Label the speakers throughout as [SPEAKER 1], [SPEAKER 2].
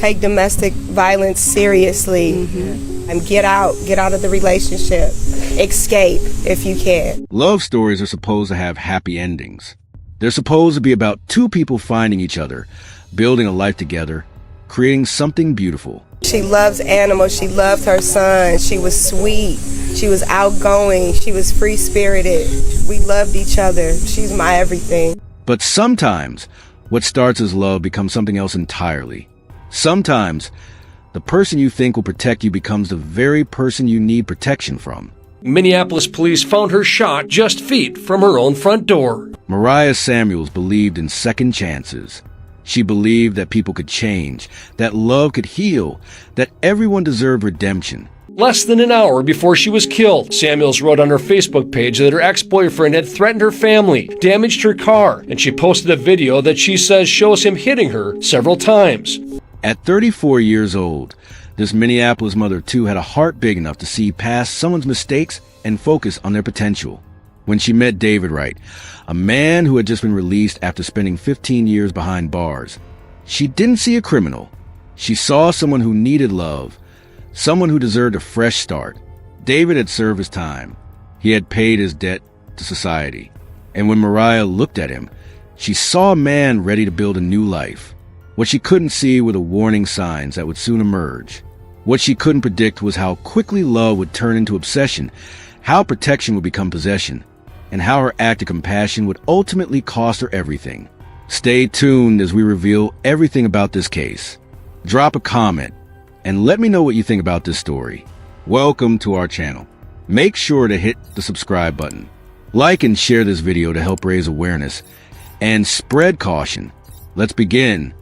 [SPEAKER 1] take domestic violence seriously. And get out of the relationship. Escape if you can.
[SPEAKER 2] Love stories are supposed to have happy endings. They're supposed to be about two people finding each other, building a life together, creating something beautiful.
[SPEAKER 1] She loves animals. She loved her son. She was sweet. She was outgoing. She was free-spirited. We loved each other. She's my everything.
[SPEAKER 2] But sometimes, what starts as love becomes something else entirely. Sometimes, the person you think will protect you becomes the very person you need protection from.
[SPEAKER 3] Minneapolis police found her shot just feet from her own front door.
[SPEAKER 2] Mariah Samuels believed in second chances. She believed that people could change, that love could heal, that everyone deserved redemption.
[SPEAKER 3] Less than an hour before she was killed, Samuels wrote on her Facebook page that her ex-boyfriend had threatened her family, damaged her car, and she posted a video that she says shows him hitting her several times.
[SPEAKER 2] At 34 years old, this Minneapolis mother of two had a heart big enough to see past someone's mistakes and focus on their potential. When she met David Wright, a man who had just been released after spending 15 years behind bars, she didn't see a criminal. She saw someone who needed love, someone who deserved a fresh start. David had served his time. He had paid his debt to society. And when Mariah looked at him, she saw a man ready to build a new life. What she couldn't see were the warning signs that would soon emerge. What she couldn't predict was how quickly love would turn into obsession, how protection would become possession, and how her act of compassion would ultimately cost her everything. Stay tuned as we reveal everything about this case. Drop a comment and let me know what you think about this story. Welcome to our channel. Make sure to hit the subscribe button. Like and share this video to help raise awareness and spread caution. Let's begin.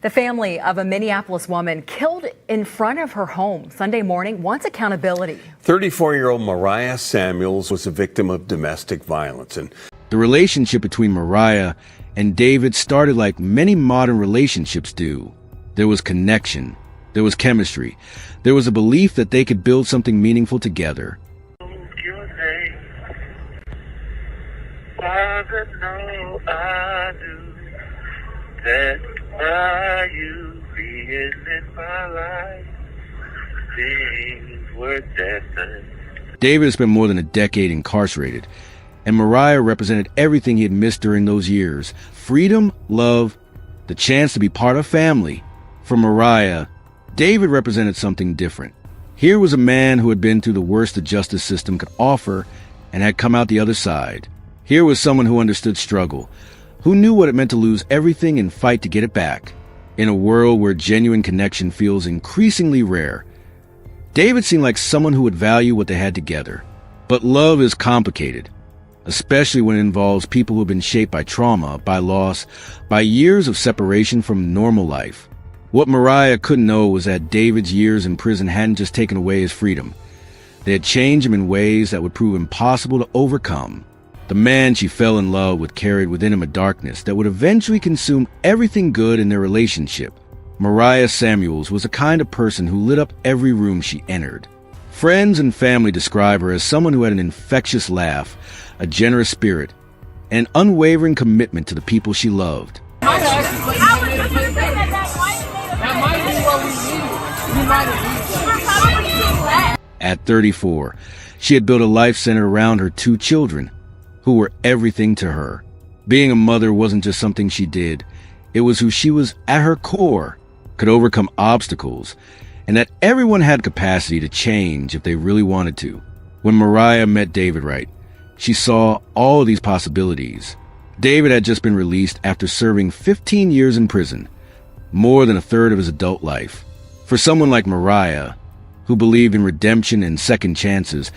[SPEAKER 4] The family of a Minneapolis woman killed in front of her home Sunday morning wants accountability.
[SPEAKER 5] 34-year-old Mariah Samuels was a victim of domestic violence. And
[SPEAKER 2] the relationship between Mariah and David started like many modern relationships do. There was connection. There was chemistry. There was a belief that they could build something meaningful together.
[SPEAKER 6] You being in my life, things were destined.
[SPEAKER 2] David spent more than a decade incarcerated, and Mariah represented everything he had missed during those years. Freedom, love, the chance to be part of family. For Mariah, David represented something different. Here was a man who had been through the worst the justice system could offer and had come out the other side. Here was someone who understood struggle, who knew what it meant to lose everything and fight to get it back. In a world where genuine connection feels increasingly rare, David seemed like someone who would value what they had together. But love is complicated, especially when it involves people who have been shaped by trauma, by loss, by years of separation from normal life. What Mariah couldn't know was that David's years in prison hadn't just taken away his freedom. They had changed him in ways that would prove impossible to overcome. The man she fell in love with carried within him a darkness that would eventually consume everything good in their relationship. Mariah Samuels was the kind of person who lit up every room she entered. Friends and family describe her as someone who had an infectious laugh, a generous spirit, and unwavering commitment to the people she loved. At 34, she had built a life centered around her two children, who were everything to her. Being a mother wasn't just something she did. It was who she was at her core, could overcome obstacles, and that everyone had capacity to change if they really wanted to. When Mariah met David Wright, she saw all of these possibilities. David had just been released after serving 15 years in prison, more than a third of his adult life. For someone like Mariah, who believed in redemption and second chances,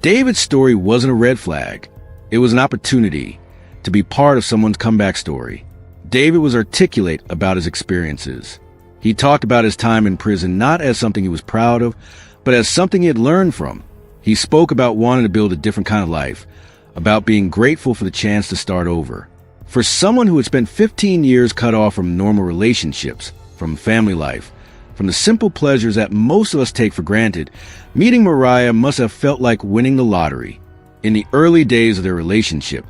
[SPEAKER 2] David's story wasn't a red flag. It was an opportunity to be part of someone's comeback story. David was articulate about his experiences. He talked about his time in prison not as something he was proud of, but as something he had learned from. He spoke about wanting to build a different kind of life, about being grateful for the chance to start over. For someone who had spent 15 years cut off from normal relationships, from family life, from the simple pleasures that most of us take for granted, meeting Mariah must have felt like winning the lottery. In the early days of their relationship,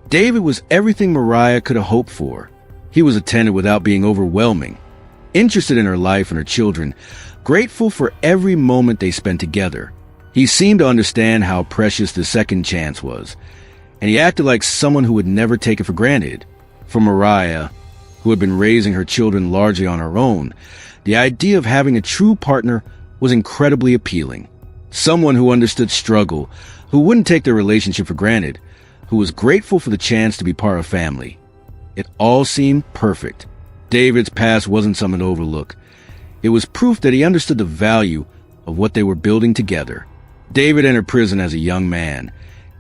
[SPEAKER 2] David was everything Mariah could have hoped for. He was attentive without being overwhelming. interested in her life and her children, grateful for every moment they spent together. He seemed to understand how precious the second chance was, and he acted like someone who would never take it for granted. For Mariah, who had been raising her children largely on her own, the idea of having a true partner was incredibly appealing. Someone who understood struggle, who wouldn't take their relationship for granted, who was grateful for the chance to be part of family. It all seemed perfect. David's past wasn't something to overlook. It was proof that he understood the value of what they were building together. David entered prison as a young man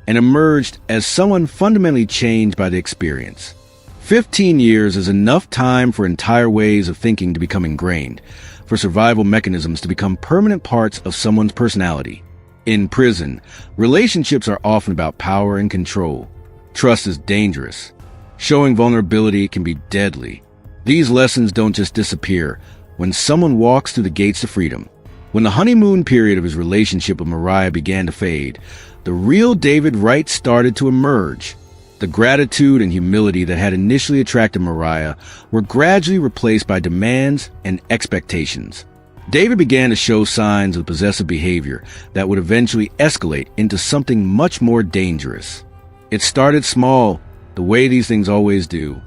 [SPEAKER 2] and emerged as someone fundamentally changed by the experience. 15 years is enough time for entire ways of thinking to become ingrained, for survival mechanisms to become permanent parts of someone's personality. In prison, relationships are often about power and control. Trust is dangerous. Showing vulnerability can be deadly. These lessons don't just disappear when someone walks through the gates to freedom. When the honeymoon period of his relationship with Mariah began to fade, the real David Wright started to emerge. The gratitude and humility that had initially attracted Mariah were gradually replaced by demands and expectations. David began to show signs of possessive behavior that would eventually escalate into something much more dangerous. It started small, the way these things always do.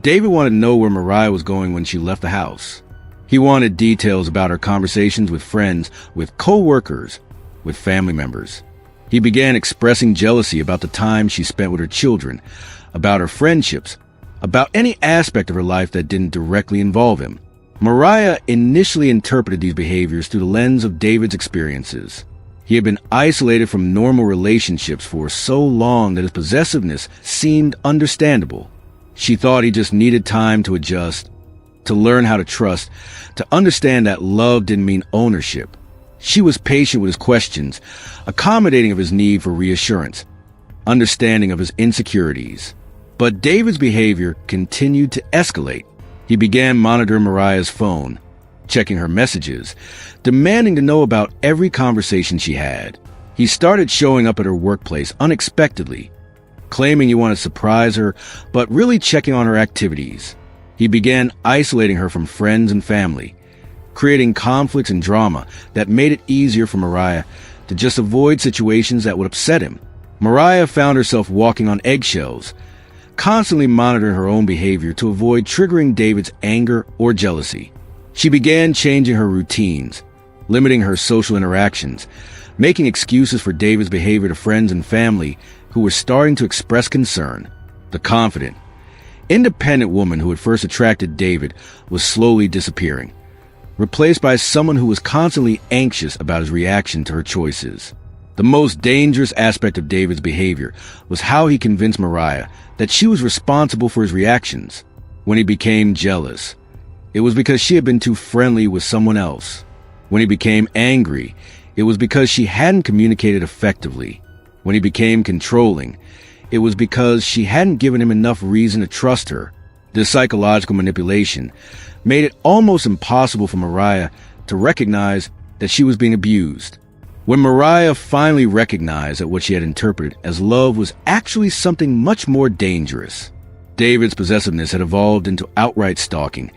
[SPEAKER 2] David wanted to know where Mariah was going when she left the house. He wanted details about her conversations with friends, with co-workers, with family members. He began expressing jealousy about the time she spent with her children, about her friendships, about any aspect of her life that didn't directly involve him. Mariah initially interpreted these behaviors through the lens of David's experiences. He had been isolated from normal relationships for so long that his possessiveness seemed understandable. She thought he just needed time to adjust, to learn how to trust, to understand that love didn't mean ownership. She was patient with his questions, accommodating of his need for reassurance, understanding of his insecurities. But David's behavior continued to escalate. He began monitoring Mariah's phone, checking her messages, demanding to know about every conversation she had. He started showing up at her workplace unexpectedly, claiming he wanted to surprise her, but really checking on her activities. He began isolating her from friends and family, creating conflicts and drama that made it easier for Mariah to just avoid situations that would upset him. Mariah found herself walking on eggshells, constantly monitoring her own behavior to avoid triggering David's anger or jealousy. She began changing her routines, limiting her social interactions, making excuses for David's behavior to friends and family who were starting to express concern. The confident, independent woman who had first attracted David was slowly disappearing, replaced by someone who was constantly anxious about his reaction to her choices. The most dangerous aspect of David's behavior was how he convinced Mariah that she was responsible for his reactions. When he became jealous, it was because she had been too friendly with someone else. When he became angry, it was because she hadn't communicated effectively. When he became controlling, it was because she hadn't given him enough reason to trust her. This psychological manipulation made it almost impossible for Mariah to recognize that she was being abused. When Mariah finally recognized that what she had interpreted as love was actually something much more dangerous, David's possessiveness had evolved into outright stalking,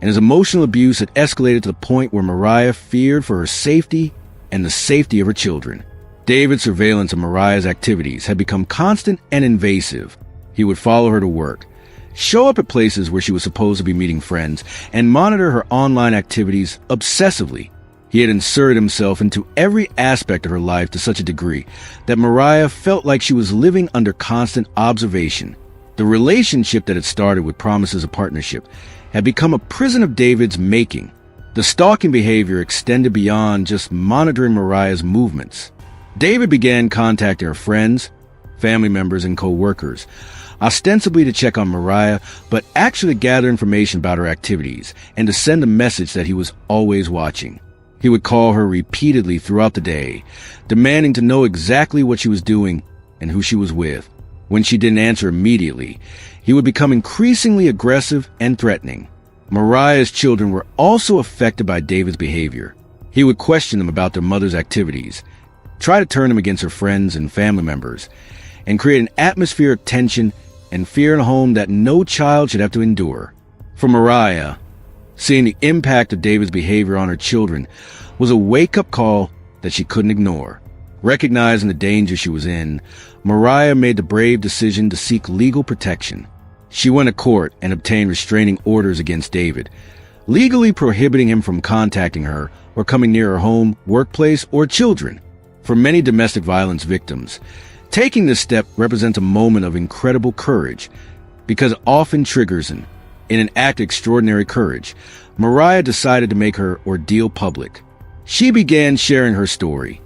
[SPEAKER 2] and his emotional abuse had escalated to the point where Mariah feared for her safety and the safety of her children. David's surveillance of Mariah's activities had become constant and invasive. He would follow her to work, show up at places where she was supposed to be meeting friends, and monitor her online activities obsessively. He had inserted himself into every aspect of her life to such a degree that Mariah felt like she was living under constant observation. The relationship that had started with promises of partnership had become a prison of David's making. The stalking behavior extended beyond just monitoring Mariah's movements. David began contacting her friends, family members, and co-workers, ostensibly to check on Mariah, but actually to gather information about her activities and to send a message that he was always watching. He would call her repeatedly throughout the day, demanding to know exactly what she was doing and who she was with. When she didn't answer immediately, he would become increasingly aggressive and threatening. Mariah's children were also affected by David's behavior. He would question them about their mother's activities, try to turn them against her friends and family members, and create an atmosphere of tension and fear in a home that no child should have to endure. For Mariah, Seeing the impact of David's behavior on her children was a wake-up call that she couldn't ignore. Recognizing the danger she was in, Mariah made the brave decision to seek legal protection. She went to court and obtained restraining orders against David, legally prohibiting him from contacting her or coming near her home, workplace, or children. For many domestic violence victims, taking this step represents a moment of incredible courage, because it often triggers in an act of extraordinary courage. Mariah decided to make her ordeal public. She began sharing her story,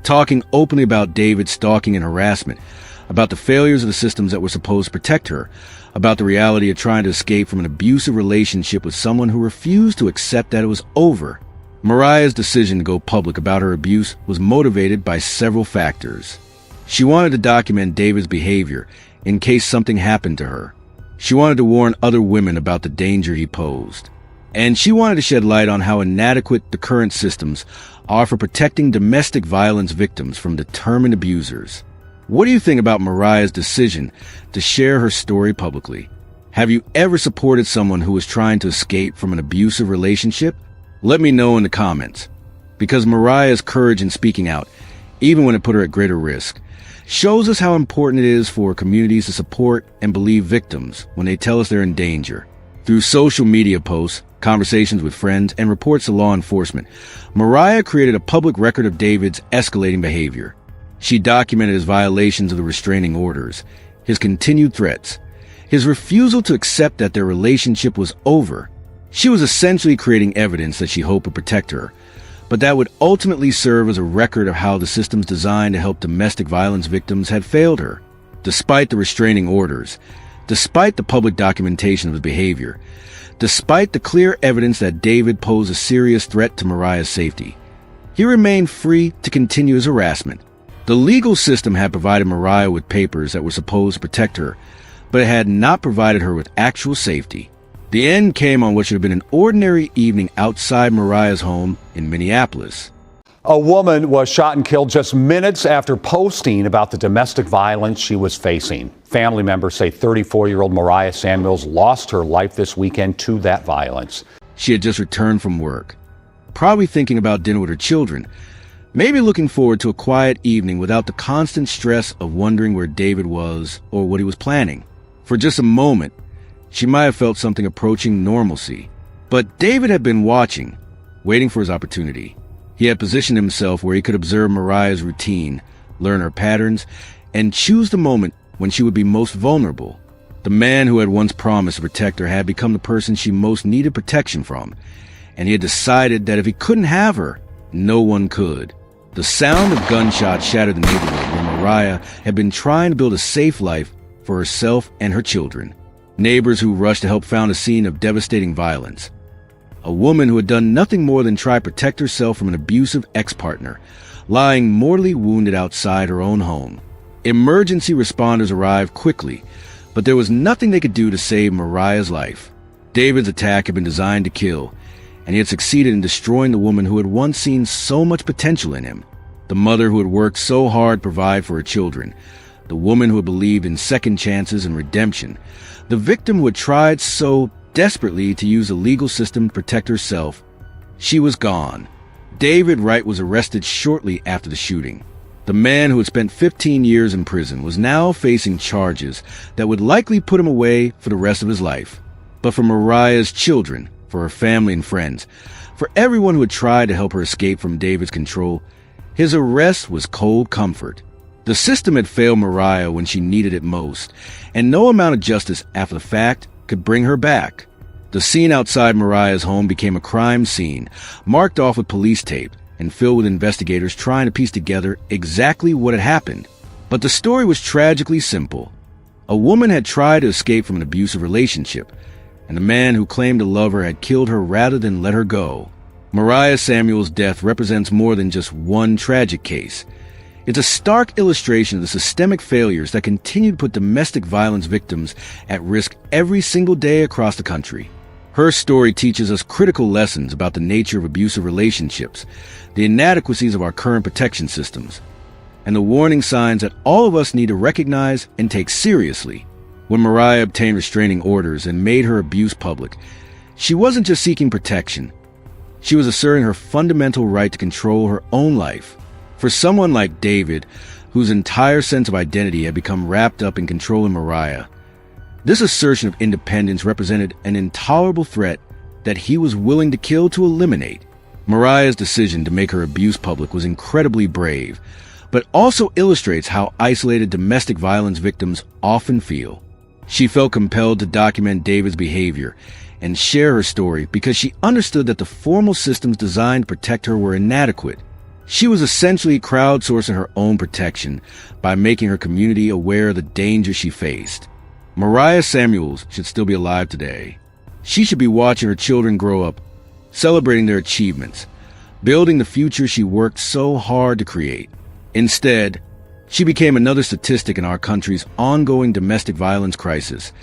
[SPEAKER 2] talking openly about David's stalking and harassment, about the failures of the systems that were supposed to protect her, about the reality of trying to escape from an abusive relationship with someone who refused to accept that it was over. Mariah's decision to go public about her abuse was motivated by several factors. She wanted to document David's behavior in case something happened to her. She wanted to warn other women about the danger he posed. And she wanted to shed light on how inadequate the current systems are for protecting domestic violence victims from determined abusers. What do you think about Mariah's decision to share her story publicly? Have you ever supported someone who was trying to escape from an abusive relationship? Let me know in the comments. Because Mariah's courage in speaking out, even when it put her at greater risk, shows us how important it is for communities to support and believe victims when they tell us they're in danger. Through social media posts, conversations with friends, and reports to law enforcement, Mariah created a public record of David's escalating behavior. She documented his violations of the restraining orders, his continued threats, his refusal to accept that their relationship was over. She was essentially creating evidence that she hoped would protect her, but that would ultimately serve as a record of how the systems designed to help domestic violence victims had failed her. Despite the restraining orders, despite the public documentation of his behavior, despite the clear evidence that David posed a serious threat to Mariah's safety, he remained free to continue his harassment. The legal system had provided Mariah with papers that were supposed to protect her, but it had not provided her with actual safety. The end came on what should have been an ordinary evening outside Mariah's home in Minneapolis.
[SPEAKER 7] A woman was shot and killed just minutes after posting about the domestic violence she was facing. Family members say 34-year-old Mariah Samuels lost her life this weekend to that violence.
[SPEAKER 2] She had just returned from work, probably thinking about dinner with her children, maybe looking forward to a quiet evening without the constant stress of wondering where David was or what he was planning. For just a moment, she might have felt something approaching normalcy. But David had been watching, waiting for his opportunity. He had positioned himself where he could observe Mariah's routine, learn her patterns, and choose the moment when she would be most vulnerable. The man who had once promised to protect her had become the person she most needed protection from, and he had decided that if he couldn't have her, no one could. The sound of gunshots shattered the neighborhood where Mariah had been trying to build a safe life for herself and her children. Neighbors who rushed to help found a scene of devastating violence. A woman who had done nothing more than try to protect herself from an abusive ex-partner, lying mortally wounded outside her own home. Emergency responders arrived quickly, but there was nothing they could do to save Mariah's life. David's attack had been designed to kill, and he had succeeded in destroying the woman who had once seen so much potential in him. The mother who had worked so hard to provide for her children. The woman who had believed in second chances and redemption. The victim who had tried so desperately to use the legal system to protect herself. She was gone. David Wright was arrested shortly after the shooting. The man who had spent 15 years in prison was now facing charges that would likely put him away for the rest of his life. But for Mariah's children, for her family and friends, for everyone who had tried to help her escape from David's control, his arrest was cold comfort. The system had failed Mariah when she needed it most, and no amount of justice after the fact could bring her back. The scene outside Mariah's home became a crime scene, marked off with police tape and filled with investigators trying to piece together exactly what had happened. But the story was tragically simple. A woman had tried to escape from an abusive relationship, and the man who claimed to love her had killed her rather than let her go. Mariah Samuels' death represents more than just one tragic case. It's a stark illustration of the systemic failures that continue to put domestic violence victims at risk every single day across the country. Her story teaches us critical lessons about the nature of abusive relationships, the inadequacies of our current protection systems, and the warning signs that all of us need to recognize and take seriously. When Mariah obtained restraining orders and made her abuse public, She wasn't just seeking protection. She was asserting her fundamental right to control her own life. For someone like David, whose entire sense of identity had become wrapped up in controlling Mariah, this assertion of independence represented an intolerable threat that he was willing to kill to eliminate. Mariah's decision to make her abuse public was incredibly brave, but also illustrates how isolated domestic violence victims often feel. She felt compelled to document David's behavior and share her story because she understood that the formal systems designed to protect her were inadequate. She was essentially crowdsourcing her own protection by making her community aware of the danger she faced. Mariah Samuels should still be alive today. She should be watching her children grow up, celebrating their achievements, building the future she worked so hard to create. Instead, she became another statistic in our country's ongoing domestic violence crisis,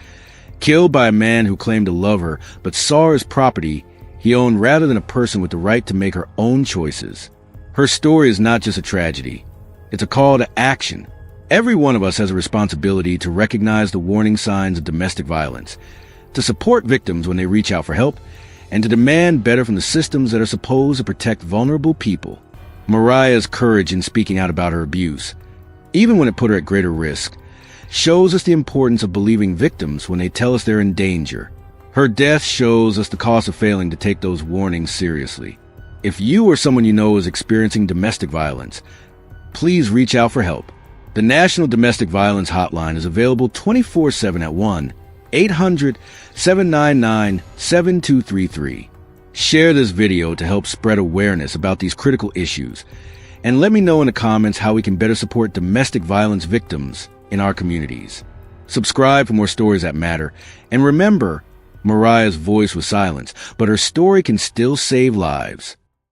[SPEAKER 2] killed by a man who claimed to love her but saw her as property he owned rather than a person with the right to make her own choices. Her story is not just a tragedy. It's a call to action. Every one of us has a responsibility to recognize the warning signs of domestic violence, to support victims when they reach out for help, and to demand better from the systems that are supposed to protect vulnerable people. Mariah's courage in speaking out about her abuse, even when it put her at greater risk, shows us the importance of believing victims when they tell us they're in danger. Her death shows us the cost of failing to take those warnings seriously. If you or someone you know is experiencing domestic violence, please reach out for help. The National Domestic Violence Hotline is available 24/7 at 1-800-799-7233. Share this video to help spread awareness about these critical issues, and let me know in the comments how we can better support domestic violence victims in our communities. Subscribe for more stories that matter, and remember, Mariah's voice was silenced, but her story can still save lives.